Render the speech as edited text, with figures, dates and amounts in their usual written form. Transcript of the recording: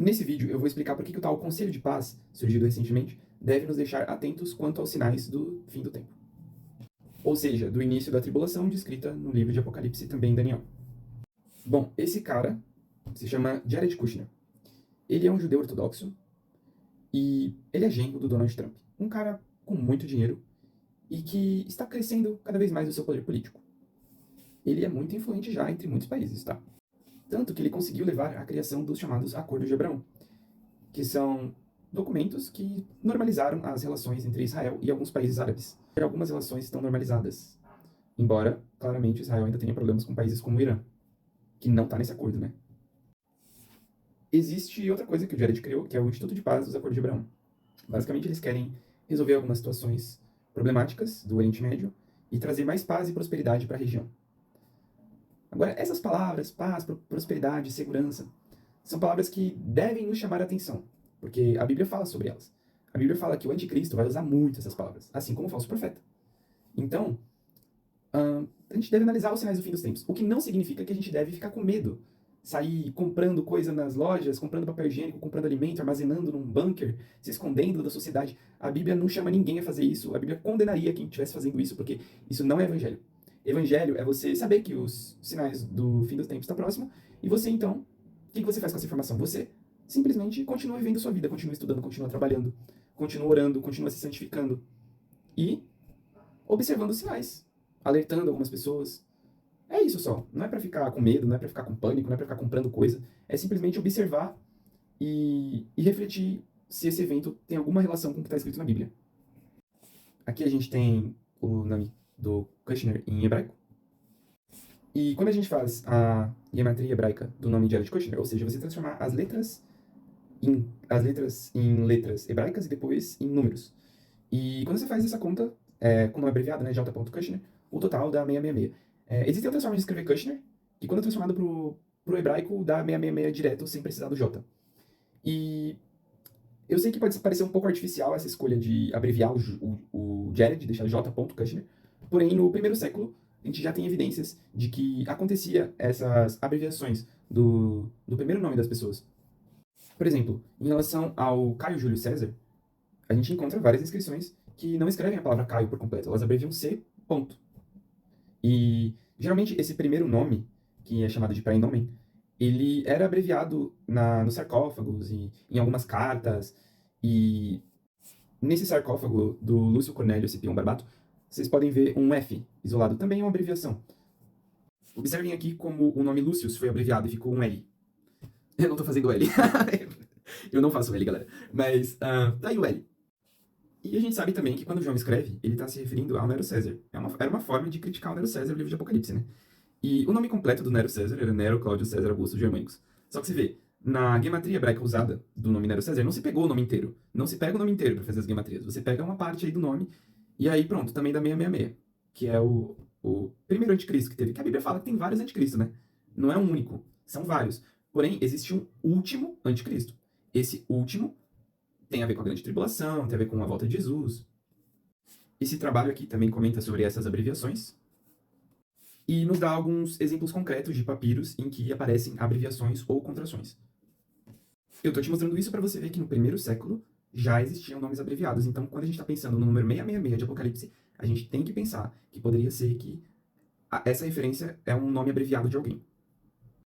Nesse vídeo eu vou explicar por que o tal Conselho de Paz, surgido recentemente, deve nos deixar atentos quanto aos sinais do fim do tempo. Ou seja, do início da tribulação descrita no livro de Apocalipse e também em Daniel. Bom, esse cara se chama Jared Kushner. Ele é um judeu ortodoxo e ele é genro do Donald Trump. Um cara com muito dinheiro e que está crescendo cada vez mais o seu poder político. Ele é muito influente já entre muitos países, tá? Tanto que ele conseguiu levar à criação dos chamados Acordos de Abraão, que são documentos que normalizaram as relações entre Israel e alguns países árabes. Algumas relações estão normalizadas, embora, claramente, Israel ainda tenha problemas com países como o Irã, que não está nesse acordo, né? Existe outra coisa que o Jared criou, que é o Instituto de Paz dos Acordos de Abraão. Basicamente, eles querem resolver algumas situações problemáticas do Oriente Médio e trazer mais paz e prosperidade para a região. Agora, essas palavras, paz, prosperidade, segurança, são palavras que devem nos chamar a atenção, porque a Bíblia fala sobre elas. A Bíblia fala que o anticristo vai usar muito essas palavras, assim como o falso profeta. Então, a gente deve analisar os sinais do fim dos tempos, o que não significa que a gente deve ficar com medo, sair comprando coisa nas lojas, comprando papel higiênico, comprando alimento, armazenando num bunker, se escondendo da sociedade. A Bíblia não chama ninguém a fazer isso, a Bíblia condenaria quem estivesse fazendo isso, porque isso não é evangelho. Evangelho é você saber que os sinais do fim dos tempos estão próximos, e você então, o que você faz com essa informação? Você simplesmente continua vivendo sua vida, continua estudando, continua trabalhando, continua orando, continua se santificando e observando os sinais, alertando algumas pessoas. É isso só. Não é pra ficar com medo, não é pra ficar com pânico, não é pra ficar comprando coisa. É simplesmente observar e refletir se esse evento tem alguma relação com o que está escrito na Bíblia. Aqui a gente tem o nome do Kushner em hebraico. E quando a gente faz a gematria hebraica do nome de Jared Kushner, ou seja, você transformar as letras em letras hebraicas e depois em números. E quando você faz essa conta, com nome abreviado, né, J.Kushner, o total dá 666. Existem outras formas de escrever Kushner, que quando é transformado pro hebraico, dá 666 direto, sem precisar do J. E eu sei que pode parecer um pouco artificial essa escolha de abreviar o Jared, deixar J.Kushner, porém, no primeiro século, a gente já tem evidências de que acontecia essas abreviações do primeiro nome das pessoas. Por exemplo, em relação ao Caio Júlio César, a gente encontra várias inscrições que não escrevem a palavra Caio por completo, elas abreviam C. Ponto. E geralmente esse primeiro nome, que é chamado de praenomen, ele era abreviado nos sarcófagos e em algumas cartas. E nesse sarcófago do Lúcio Cornélio Cipião Barbato, vocês podem ver um F isolado, também é uma abreviação. Observem aqui como o nome Lúcius foi abreviado e ficou um L. Eu não tô fazendo L. Eu não faço L, galera. Mas tá aí o L. E a gente sabe também que quando João escreve, ele está se referindo ao Nero César. Era uma forma de criticar o Nero César no livro de Apocalipse, né? E o nome completo do Nero César era Nero Cláudio César Augusto Germânicos. Só que você vê, na gematria hebraica usada do nome Nero César, não se pegou o nome inteiro. Não se pega o nome inteiro para fazer as gematrias. Você pega uma parte aí do nome, e aí pronto, também dá 666, que é o primeiro anticristo que teve. Que a Bíblia fala que tem vários anticristos, né? Não é um único, são vários. Porém, existe um último anticristo. Esse último tem a ver com a grande tribulação, tem a ver com a volta de Jesus. Esse trabalho aqui também comenta sobre essas abreviações e nos dá alguns exemplos concretos de papiros em que aparecem abreviações ou contrações. Eu estou te mostrando isso para você ver que no primeiro século já existiam nomes abreviados. Então, quando a gente está pensando no número 666 de Apocalipse, a gente tem que pensar que poderia ser que essa referência é um nome abreviado de alguém.